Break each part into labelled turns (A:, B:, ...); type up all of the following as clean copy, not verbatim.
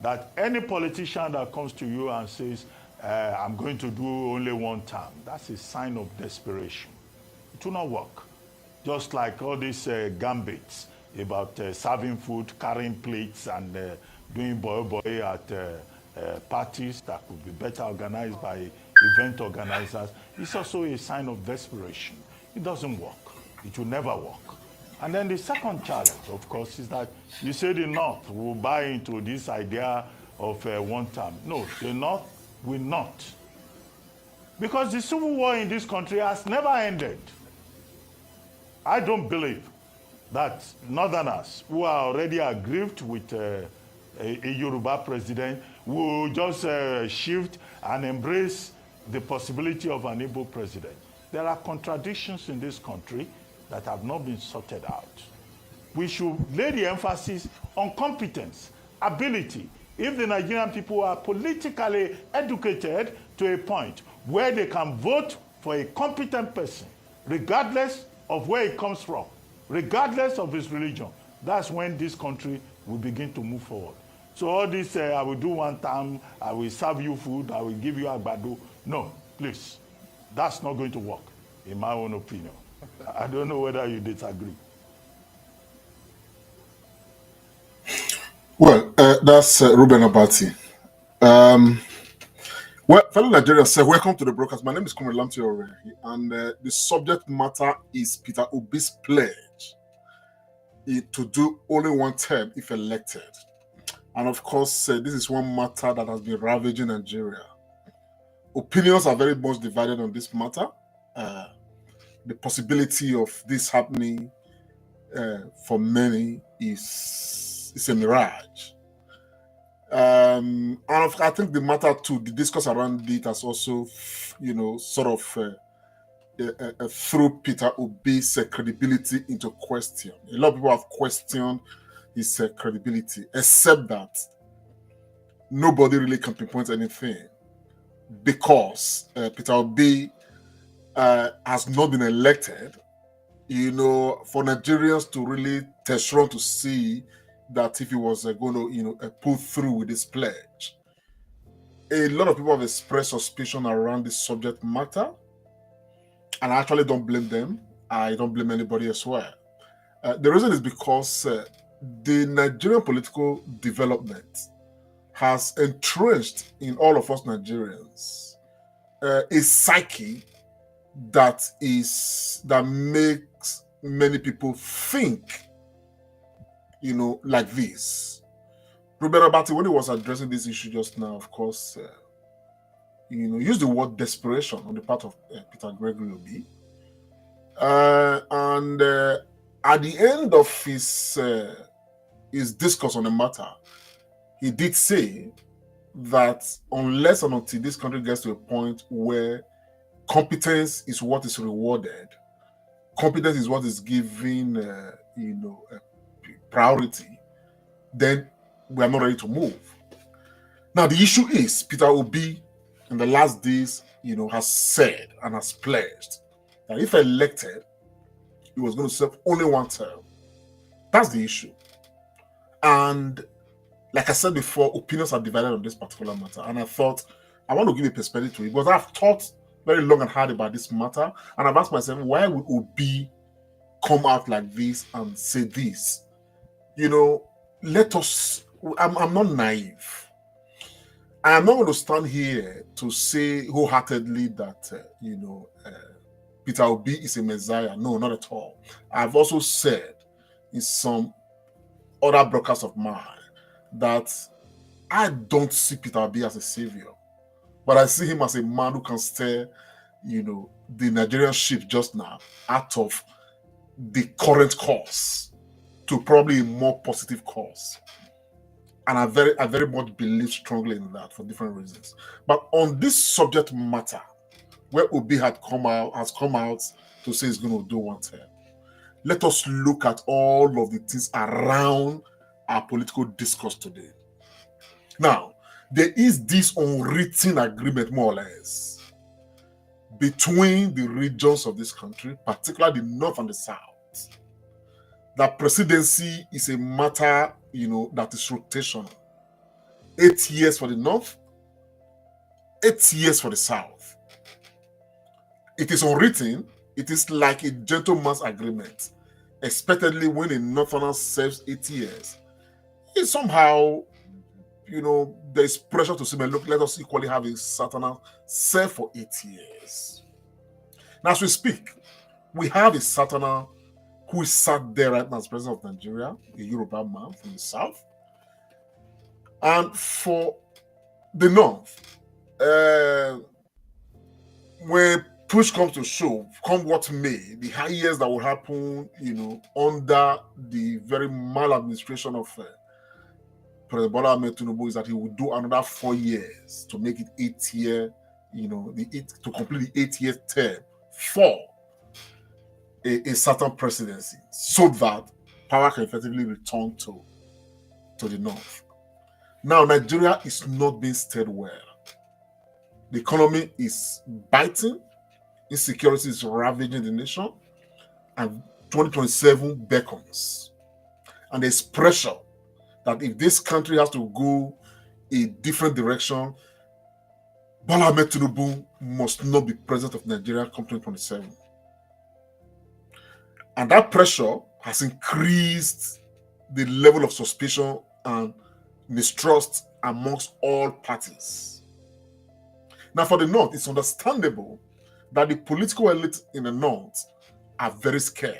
A: that any politician that comes to you and says, I'm going to do only one term, that's a sign of desperation. It will not work. Just like all these gambits about serving food, carrying plates, and doing boy at parties that could be better organized by event organizers, it's also a sign of desperation. It doesn't work. It will never work. And then the second challenge, of course, is that you say the North will buy into this idea of one term. No, the North will not. Because the civil war in this country has never ended. I don't believe that Northerners who are already aggrieved with a Yoruba president will just shift and embrace the possibility of an Igbo president. There are contradictions in this country that have not been sorted out. We should lay the emphasis on competence, ability. If the Nigerian people are politically educated to a point where they can vote for a competent person, regardless of where he comes from, regardless of his religion, that's when this country will begin to move forward. So all this, I will do one time, I will serve you food, I will give you agbado. No, please. That's not going to work, in my own opinion. I don't know whether you disagree.
B: Well, that's Ruben Abati. Well, fellow Nigerians, welcome to the broadcast. My name is Comrade Lamti Ore, and the subject matter is Peter Obi's pledge to do only one term if elected. And of course, this is one matter that has been ravaging Nigeria. Opinions are very much divided on this matter. The possibility of this happening for many is a mirage. And I think the matter too, the discourse around it has also, sort of threw Peter Obi's credibility into question. A lot of people have questioned his credibility, except that nobody really can pinpoint anything because Peter Obi has not been elected. For Nigerians to really test run to see that if he was going to pull through with this pledge. A lot of people have expressed suspicion around this subject matter, and I actually don't blame them. I don't blame anybody as well. The reason is because the Nigerian political development has entrenched in all of us Nigerians a psyche that makes many people think like this. Ruben Abati, when he was addressing this issue just now, of course, used the word desperation on the part of Peter Gregory Obi. And at the end of his discourse on the matter, he did say that unless and until this country gets to a point where competence is what is rewarded, competence is what is given, priority, then we are not ready to move. Now, the issue is Peter Obi in the last days, has said and has pledged that if elected, he was going to serve only one term. That's the issue. And like I said before, opinions are divided on this particular matter. And I thought, I want to give a perspective to it because I've thought very long and hard about this matter. And I've asked myself, why would Obi come out like this and say this? Let us, I'm not naive. I am not going to stand here to say wholeheartedly that, Peter Obi is a messiah. No, not at all. I've also said in some other broadcasts of mine that I don't see Peter Obi as a savior, but I see him as a man who can steer, the Nigerian ship just now out of the current course to probably a more positive course. And I very much believe strongly in that for different reasons. But on this subject matter, where Obi has come out to say he's going to do one term, let us look at all of the things around our political discourse today. Now, there is this unwritten agreement, more or less, between the regions of this country, particularly the North and the South, that presidency is a matter, that is rotational. 8 years for the North, 8 years for the South. It is unwritten. It is like a gentleman's agreement. Expectedly, when a Northerner serves 8 years, it somehow, there's pressure to say, man, look, let us equally have a Southerner serve for 8 years. Now, as we speak, we have a Southerner who is sat there right now as president of Nigeria, a Yoruba man from the South. And for the North, when push comes to shove, come what may, the high years that will happen, under the very maladministration of President Bola Ahmed Tinubu is that he will do another 4 years to make it 8 year, to complete the 8 year term for a certain presidency, so that power can effectively return to the North. Now, Nigeria is not being steered well. The economy is biting, insecurity is ravaging the nation, and 2027 beckons. And there's pressure that if this country has to go a different direction, Bola Ahmed Tinubu must not be president of Nigeria come 2027. And that pressure has increased the level of suspicion and mistrust amongst all parties. Now, for the North, it's understandable that the political elite in the North are very scared.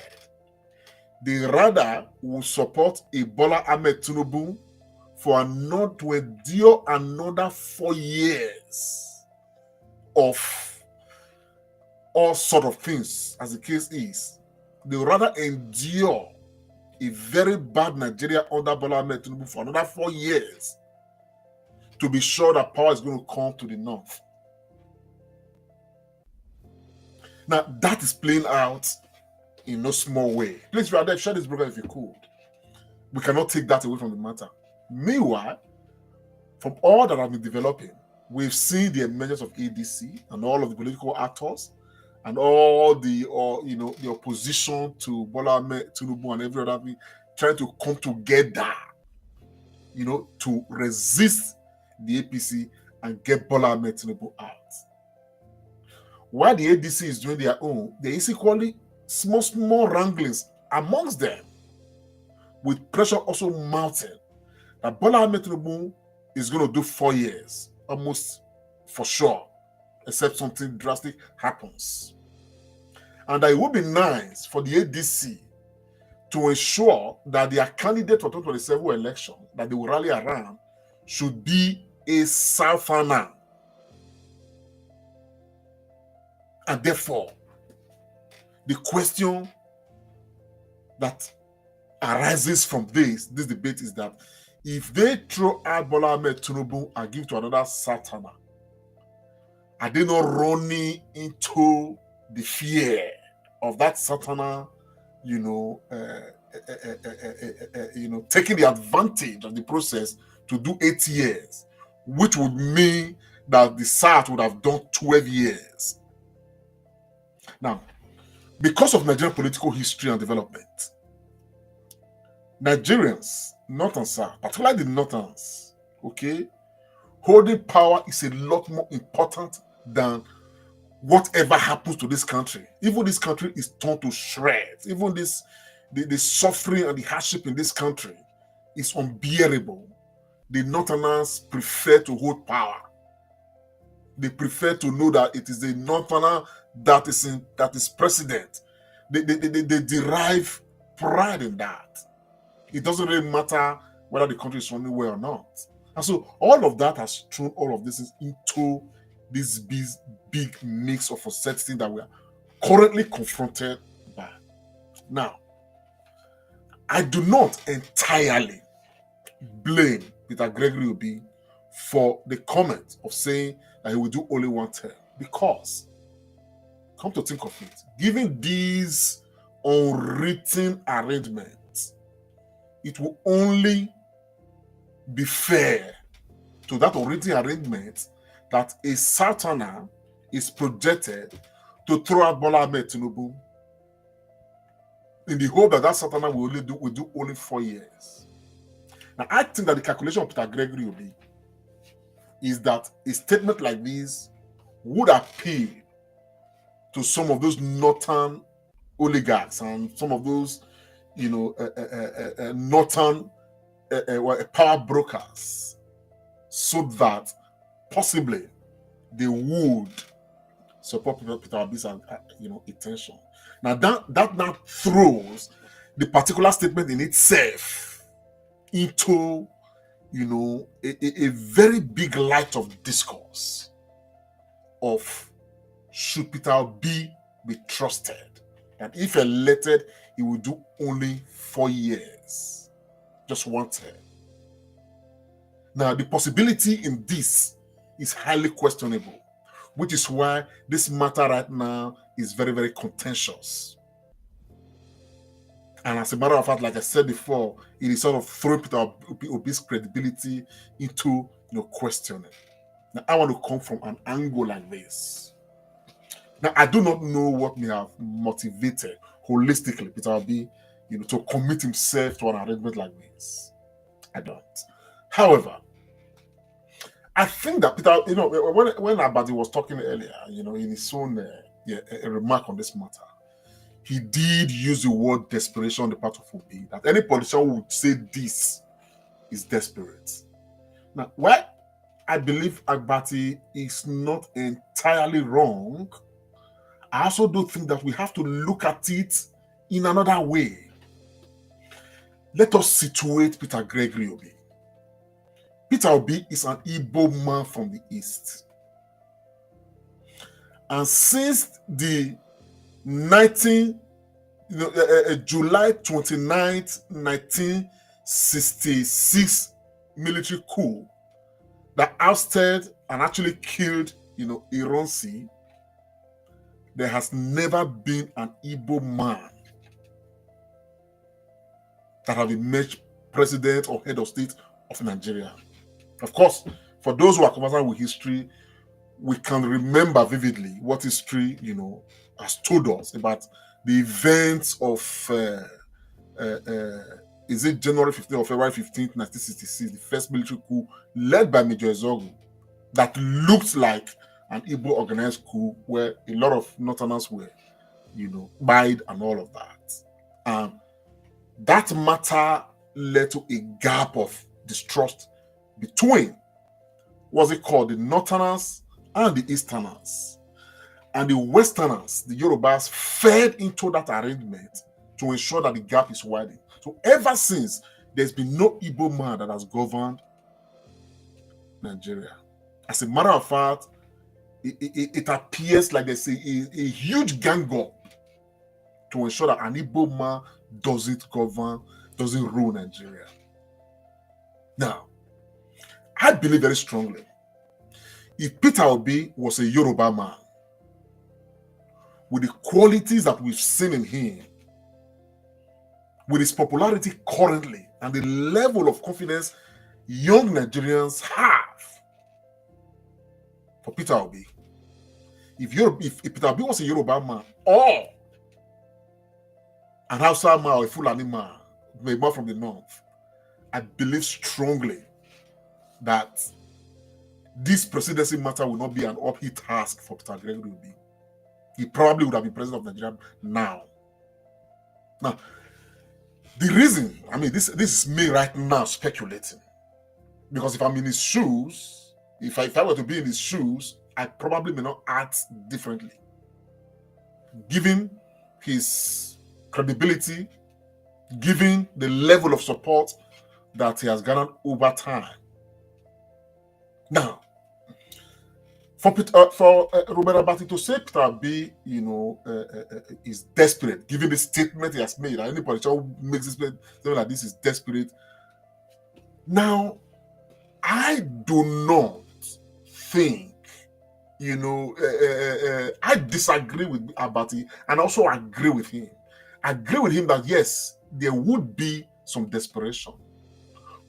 B: They rather will support a Bola Ahmed Tinubu to endure another 4 years of all sort of things, as the case is. They rather endure a very bad Nigeria under Bola Ahmed Tinubu for another 4 years to be sure that power is going to come to the North. Now, that is playing out in no small way. Please, rather share this program if you could. We cannot take that away from the matter. Meanwhile, from all that have been developing, we've seen the emergence of ADC and all of the political actors and all the opposition to Bola Ahmed Tinubu and every other thing trying to come together, to resist the APC and get Bola Ahmed Tinubu out. While the ADC is doing their own, there is equally small wranglings amongst them, with pressure also mounting that Bola Ahmed Tinubu is going to do 4 years, almost for sure, except something drastic happens. And that it would be nice for the ADC to ensure that their candidate for 2027 election that they will rally around should be a Southerner. And therefore, the question that arises from this debate is that if they throw out Bola Ahmed Tinubu and give to another Southerner, are they not running into the fear of that Southerner, taking the advantage of the process to do 8 years, which would mean that the South would have done 12 years? Now, because of Nigerian political history and development, Nigerians, North and South, particularly the Northerns, holding power is a lot more important than whatever happens to this country. Even this country is torn to shreds. Even the suffering and the hardship in this country is unbearable. The Northerners prefer to hold power. They prefer to know that it is the Northerner that is president. They derive pride in that. It doesn't really matter whether the country is running well or not. And so all of that has thrown all of this into this big mix of uncertainty that we are currently confronted by. Now, I do not entirely blame Peter Obi for the comment of saying that he will do only 1 term, because, come to think of it, given these unwritten arrangements, it will only be fair to that unwritten arrangement that a Southerner is projected to throw out Bola Ahmed Tinubu in the hope that Southerner will do only 4 years. Now, I think that the calculation of Peter Obi is that a statement like this would appeal to some of those northern oligarchs and some of those, northern power brokers, so that possibly they would support Peter Obi's intention. Now that now throws the particular statement in itself into a very big light of discourse of should Peter Obi be trusted, and if elected he will do only 4 years, just 1 term. Now the possibility in this is highly questionable, which is why this matter right now is very, very contentious. And as a matter of fact, like I said before, it is sort of throwing Peter Obi's credibility into questioning. Now, I want to come from an angle like this. Now, I do not know what may have motivated holistically Peter Obi, to commit himself to an arrangement like this. I don't. However, I think that Peter, when Abadi was talking earlier, in his own a remark on this matter, he did use the word desperation on the part of Obi, that any politician would say this is desperate. Now, why I believe Agbati is not entirely wrong, I also do think that we have to look at it in another way. Let us situate Peter Gregory Obi. Peter Obi is an Igbo man from the East. And since the July 29th, 1966 military coup that ousted and actually killed, Ironsi, there has never been an Igbo man that have been made president or head of state of Nigeria. Of course, for those who are conversant with history, we can remember vividly what history, has told us about the events of, is it January 15th or February 15th, 1966, the first military coup led by Major Ezogu, that looked like an Igbo organized coup where a lot of Northerners were, died and all of that. And that matter led to a gap of distrust between, what's it called, the Northerners and the Easterners. And the Westerners, the Yorubas, fed into that arrangement to ensure that the gap is widening. So ever since, there's been no Igbo man that has governed Nigeria. As a matter of fact, it appears like there's a huge gang up to ensure that an Igbo man doesn't rule Nigeria. Now, I believe very strongly, if Peter Obi was a Yoruba man, with the qualities that we've seen in him, with his popularity currently, and the level of confidence young Nigerians have for Peter Obi, if Peter Obi was a Yoruba man or an Hausa man or a Fulani man, a man from the north, I believe strongly that this presidency matter will not be an uphill task for Peter Gregory Obi. He probably would have been president of Nigeria now. Now, the reason, this is me right now speculating, because if I'm in his shoes, if I were to be in his shoes, I probably may not act differently, given his credibility, given the level of support that he has garnered over time. Now, for Robert Abati to say Peter Obi, is desperate, given the statement he has made, and any politician who makes this statement like this is desperate. Now, I do not think, I disagree with Abati and also agree with him. I agree with him that yes, there would be some desperation,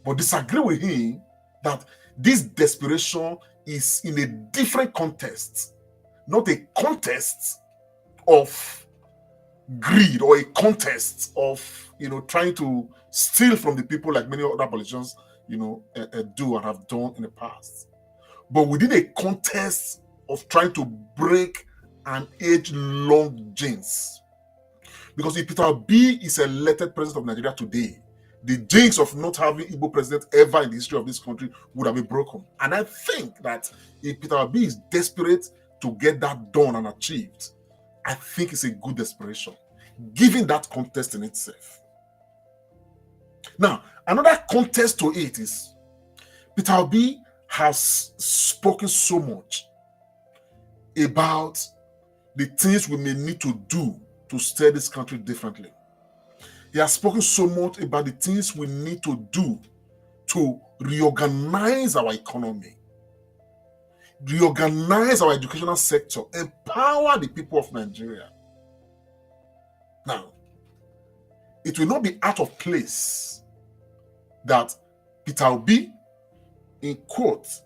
B: but disagree with him that this desperation is in a different context, not a context of greed or a context of trying to steal from the people like many other politicians do and have done in the past, but within a context of trying to break an age-long jinx. Because if Peter Obi is elected president of Nigeria today, the jinx of not having Igbo president ever in the history of this country would have been broken. And I think that if Peter Obi is desperate to get that done and achieved, I think it's a good desperation, given that context in itself. Now, another context to it is Peter Obi has spoken so much about the things we may need to do to steer this country differently. He has spoken so much about the things we need to do to reorganize our economy, reorganize our educational sector, empower the people of Nigeria. Now, it will not be out of place that Peter Obi, in quotes,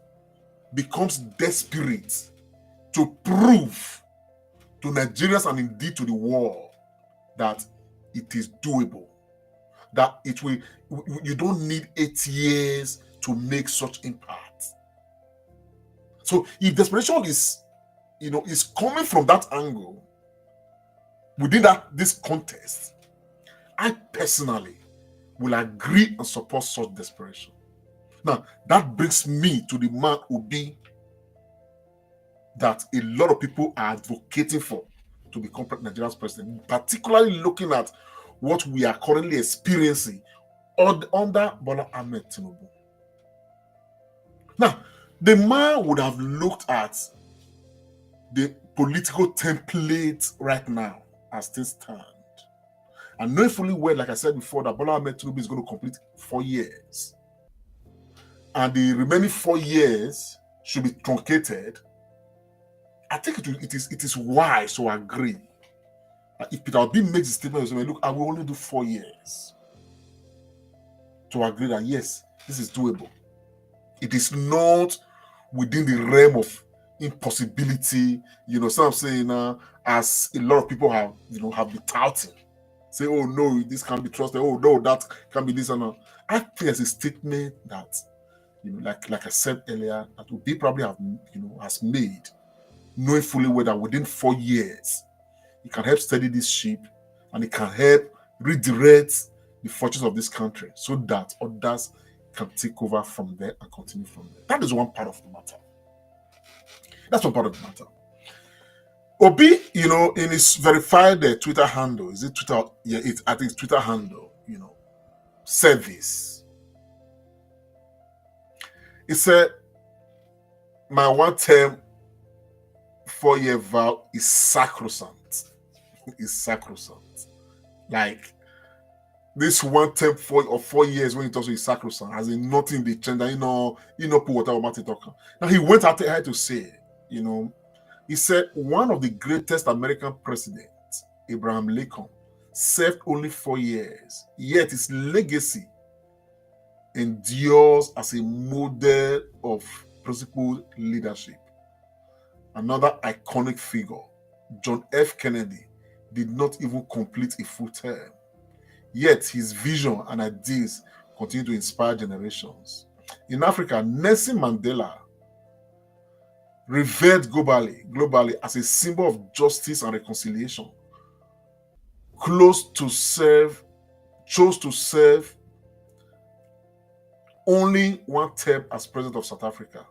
B: becomes desperate to prove to Nigerians and indeed to the world that it is doable, that it will, you don't need 8 years to make such impact. So if desperation is coming from that angle within this context, I personally will agree and support such desperation. Now, that brings me to the man Obi that a lot of people are advocating for to become Nigeria's president, particularly looking at what we are currently experiencing under Bola Ahmed Tinubu. Now, the man would have looked at the political template right now as things stand, and knowing fully well, like I said before, that Bola Ahmed Tinubu is going to complete 4 years, and the remaining 4 years should be truncated. I think it is wise to agree that if Peter Obi makes the statement, look, I will only do 4 years, to agree that yes, this is doable. It is not within the realm of impossibility. So I'm saying, as a lot of people have been touting, say, oh no, this can't be trusted. Oh no, that can be this and that. I think it's a statement that, like I said earlier, that Obi probably has made, knowing fully well that within 4 years, it can help steady this ship and it can help redirect the fortunes of this country so that others can take over from there and continue from there. That is one part of the matter. That's one part of the matter. Obi, in his verified Twitter handle, is it Twitter? Yeah, I think it's Twitter handle, service. He said, my 1-term 4-year vow is sacrosanct. Is sacrosanct. Like, this 1-term 4 years when he talks to his sacrosanct, has in nothing they change. Put whatever Martin talking. Now he went out there to say, he said one of the greatest American presidents, Abraham Lincoln, served only 4 years, yet his legacy endures as a model of principled leadership. Another iconic figure, John F. Kennedy, did not even complete a full term. Yet his vision and ideas continue to inspire generations. In Africa, Nelson Mandela, revered globally as a symbol of justice and reconciliation, chose to serve only 1 term as president of South Africa,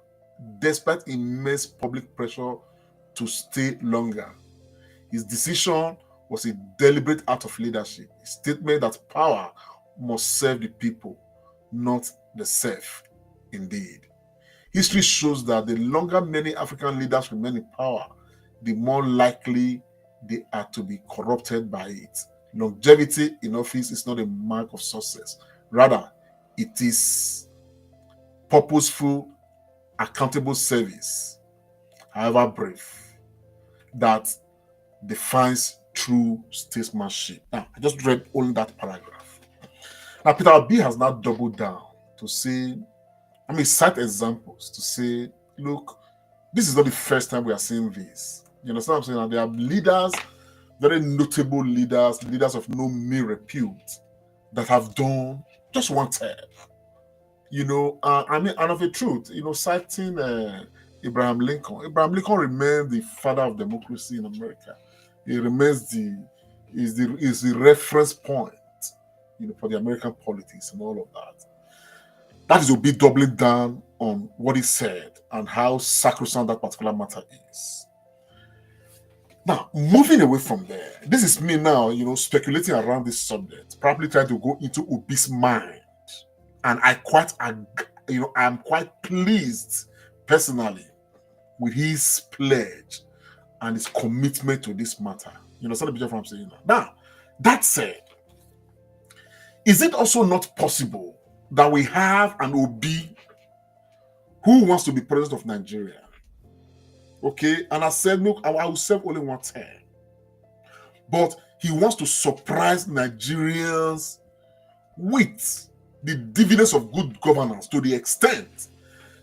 B: despite immense public pressure to stay longer. His decision was a deliberate act of leadership, a statement that power must serve the people, not the self. Indeed, history shows that the longer many African leaders remain in power, the more likely they are to be corrupted by it. Longevity in office is not a mark of success. Rather, it is purposeful, accountable service, however brief, that defines true statesmanship. Now, I just read only that paragraph. Now, Peter Obi has now doubled down to say, cite examples to say, look, this is not the first time we are seeing this. You understand what I'm saying? There are leaders, very notable leaders of no mean repute, that have done just 1 term. And of a truth, citing Abraham Lincoln. Abraham Lincoln remains the father of democracy in America. He remains the reference point, for the American politics and all of that. That is Obi doubling down on what he said and how sacrosanct that particular matter is. Now, moving away from there, this is me now, speculating around this subject, probably trying to go into Obi's mind. And I'm quite pleased personally with his pledge and his commitment to this matter. You understand the picture from I'm saying now? Now, that said, is it also not possible that we have an Obi who wants to be president of Nigeria? Okay, and I said, look, I will serve only one term. But he wants to surprise Nigerians with the dividends of good governance to the extent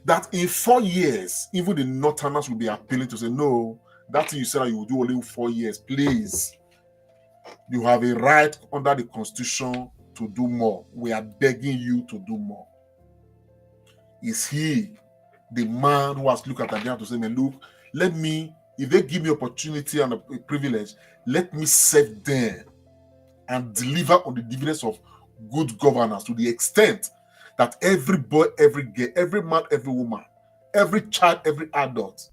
B: that in 4 years, even the Northerners will be appealing to say, no, that thing you said that you will do only in 4 years, please. You have a right under the Constitution to do more. We are begging you to do more. Is he the man who has looked at Nigeria to say, man, look, let me, if they give me opportunity and a privilege, let me serve them and deliver on the dividends of good governance to the extent that every boy, every girl, every man, every woman, every child, every adult,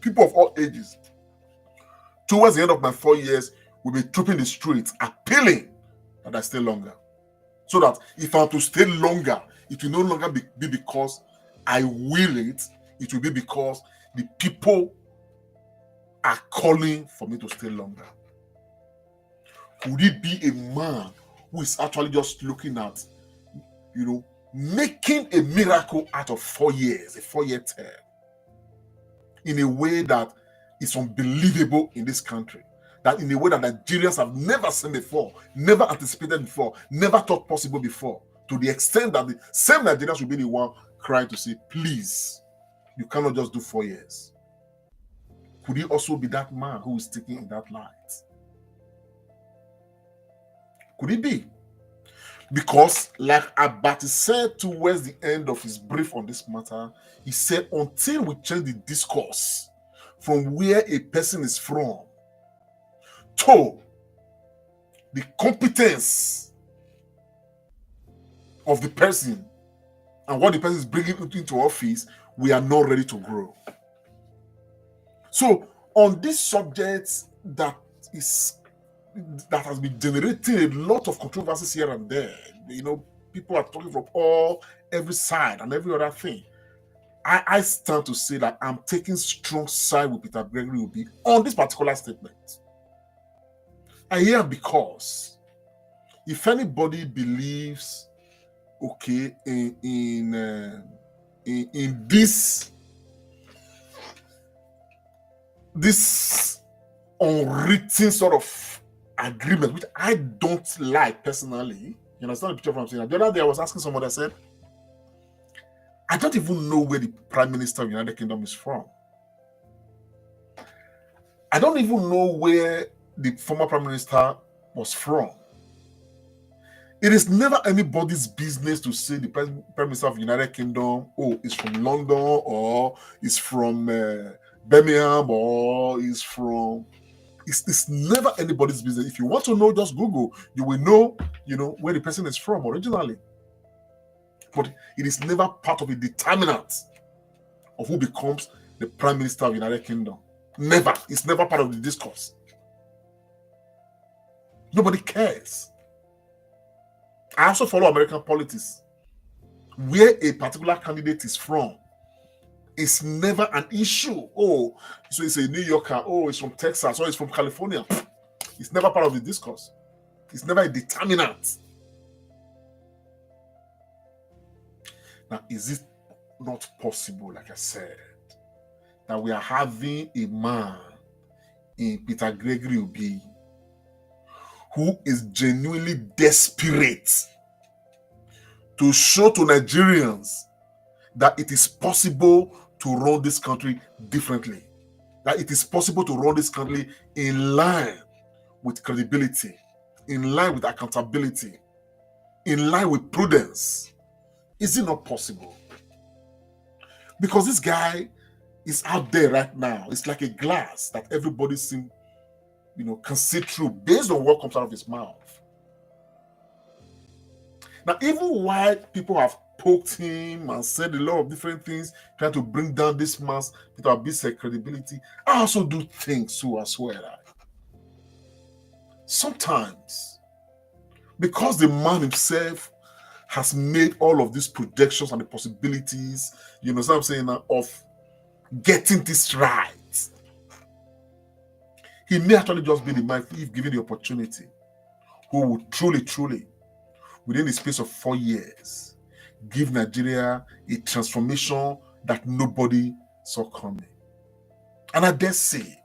B: people of all ages, towards the end of my 4 years, will be trooping the streets, appealing that I stay longer. So that if I have to stay longer, it will no longer be because I will it. It will be because the people are calling for me to stay longer. Could it be a man who is actually just looking at, making a miracle out of 4 years, a 4-year term, in a way that is unbelievable in this country? That in a way that Nigerians have never seen before, never anticipated before, never thought possible before, to the extent that the same Nigerians will be the one crying to say, please, you cannot just do 4 years. Could he also be that man who is sticking in that light? Could he be? Because, like Abati said towards the end of his brief on this matter, he said, until we change the discourse from where a person is from to the competence of the person and what the person is bringing into office, we are not ready to grow. So, on this subject that has been generating a lot of controversies here and there, people are talking from every side and every other thing. I stand to say that I'm taking strong side with Peter Gregory Obi on this particular statement. I hear because if anybody believes, okay, in this unwritten sort of agreement, which I don't like personally. You understand the picture from I'm saying? The other day I was asking someone, I said, I don't even know where the Prime Minister of the United Kingdom is from. I don't even know where the former Prime Minister was from. It is never anybody's business to say the Prime Minister of the United Kingdom, is from London, or is from Birmingham, or is from... It's never anybody's business. If you want to know, just Google. You will know, where the person is from originally. But it is never part of a determinant of who becomes the Prime Minister of the United Kingdom. Never. It's never part of the discourse. Nobody cares. I also follow American politics. Where a particular candidate is from is never an issue. So it's a New Yorker. It's from Texas. Or it's from California. It's never part of the discourse. It's never a determinant. Now, is it not possible, like I said, that we are having a man in Peter Gregory Obi who is genuinely desperate to show to Nigerians that it is possible to run this country differently, that it is possible to run this country in line with credibility, in line with accountability, in line with prudence? Is it not possible? Because this guy is out there right now. It's like a glass that everybody can see through based on what comes out of his mouth. Now, even while people have poked him and said a lot of different things, trying to bring down this man's Peter Obi's credibility, I also do think so as well. Sometimes, because the man himself has made all of these projections and the possibilities, you know what I'm saying, of getting this right, he may actually just be the man, if given the opportunity, who would truly, within the space of 4 years, give Nigeria a transformation that nobody saw coming. And I dare say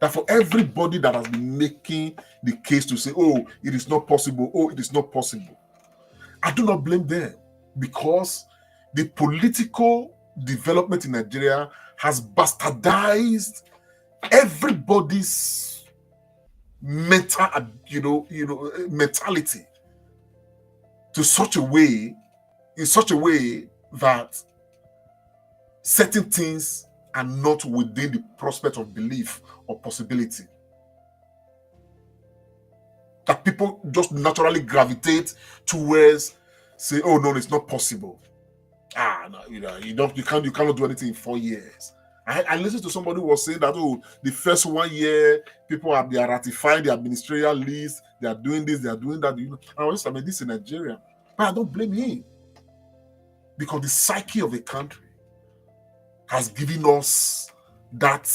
B: that for everybody that has been making the case to say, oh, it is not possible, oh, it is not possible, I do not blame them, because the political development in Nigeria has bastardized everybody's mentality in such a way that certain things are not within the prospect of belief or possibility. That people just naturally gravitate towards, say, oh no, it's not possible. No, you cannot do anything in 4 years. I listened to somebody who was saying that, oh, the first 1 year, they are ratifying the administrative list, they are doing this, they are doing that. And I was just, this in Nigeria. But I don't blame him. Because the psyche of the country has given us that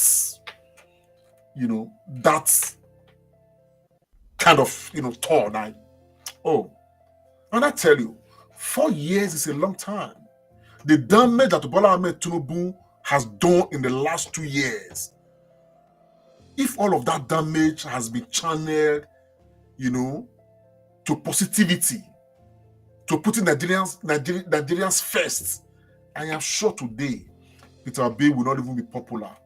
B: kind of, thought. And I tell you, 4 years is a long time. The damage that Bola Ahmed Tinubu has done in the last 2 years, if all of that damage has been channeled, to positivity, to putting Nigerians first, I am sure today Peter Obi will not even be popular.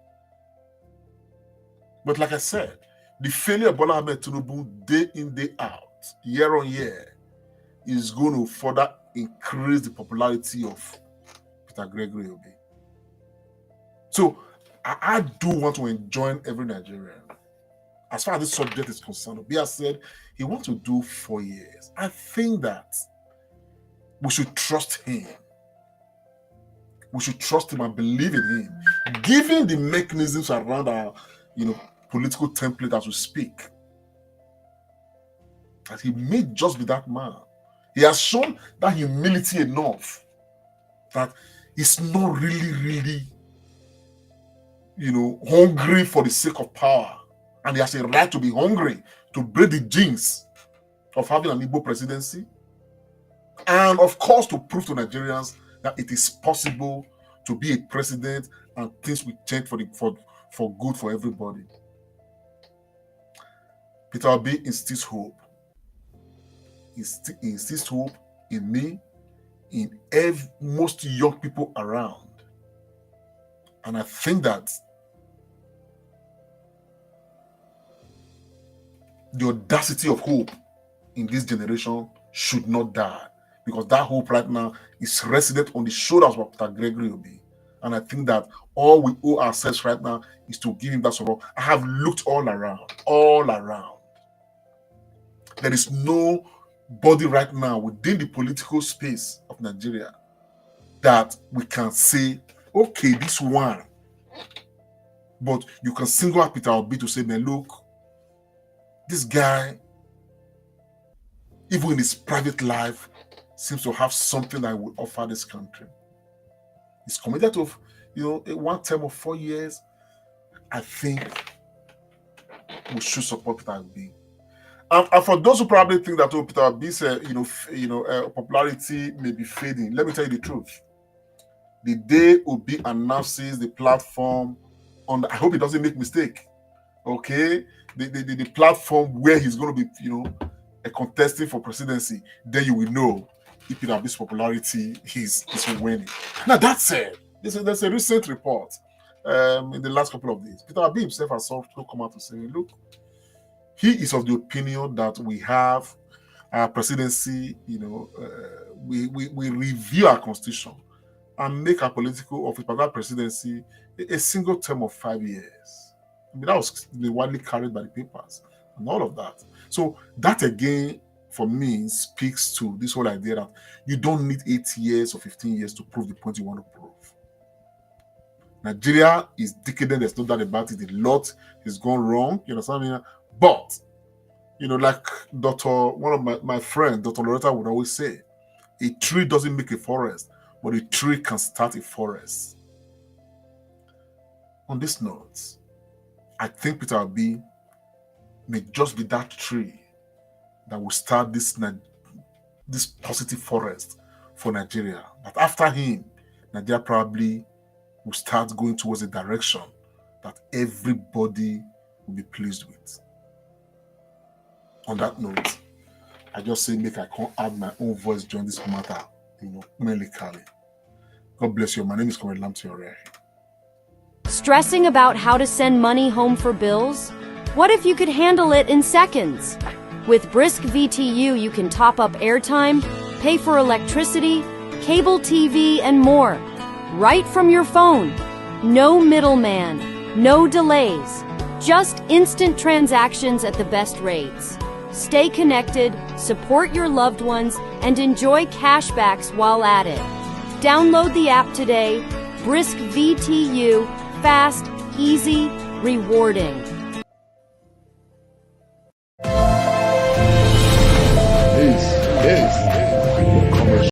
B: But like I said, the failure of Bola Ahmed Tinubu day in, day out, year on year, is going to further increase the popularity of Peter Gregory Obi. So I do want to enjoin every Nigerian. As far as this subject is concerned, Obi has said he wants to do 4 years. I think that we should trust him. We should trust him and believe in him, given the mechanisms around our, political template as we speak. That he may just be that man. He has shown that humility enough that he's not really, hungry for the sake of power. And he has a right to be hungry, to break the jinx of having an Igbo presidency. And of course, to prove to Nigerians that it is possible to be a president and things will change for good for everybody. Peter Obi instills hope. He instills hope in me, in most young people around. And I think that the audacity of hope in this generation should not die, because that hope right now is resident on the shoulders of Peter Gregory Obi. And I think that all we owe ourselves right now is to give him that support. I have looked all around. There is nobody right now within the political space of Nigeria that we can say, okay, this one. But you can single out Peter Obi to say, man, look, this guy, even in his private life, seems to have something that will offer this country. He's committed to, a one term of 4 years. I think we should support Peter Obi. And for those who probably think that Peter Obi's, popularity may be fading, let me tell you the truth. The day Obi announces the platform I hope he doesn't make mistake. Okay, the platform where he's going to be, contesting for presidency, then you will know if Peter Obi's popularity is waning. Now that said, there's a recent report in the last couple of days. Peter Obi himself has come out to say, look, he is of the opinion that we have our presidency, we review our constitution and make a political office, particular presidency, a single term of 5 years. I mean, that was widely carried by the papers and all of that. So that again, for me, speaks to this whole idea that you don't need 8 years or 15 years to prove the point you want to prove. Nigeria is decadent, there's no doubt about it. A lot has gone wrong, you know what I mean? But, you know, like one of my friends, Dr. Loretta, would always say, a tree doesn't make a forest, but a tree can start a forest. On this note, I think Peter Obi may just be that tree that will start this positive forest for Nigeria. But after him, Nigeria probably will start going towards a direction that everybody will be pleased with. On that note, I just say make I can't add my own voice during this matter, you know, medically. God bless you. My name is Comrade Lamtiore.
C: Stressing about how to send money home for bills? What if you could handle it in seconds? With Brisk VTU, you can top up airtime, pay for electricity, cable TV, and more. Right from your phone. No middleman, no delays. Just instant transactions at the best rates. Stay connected, support your loved ones, and enjoy cashbacks while at it. Download the app today. Brisk VTU, fast, easy, rewarding.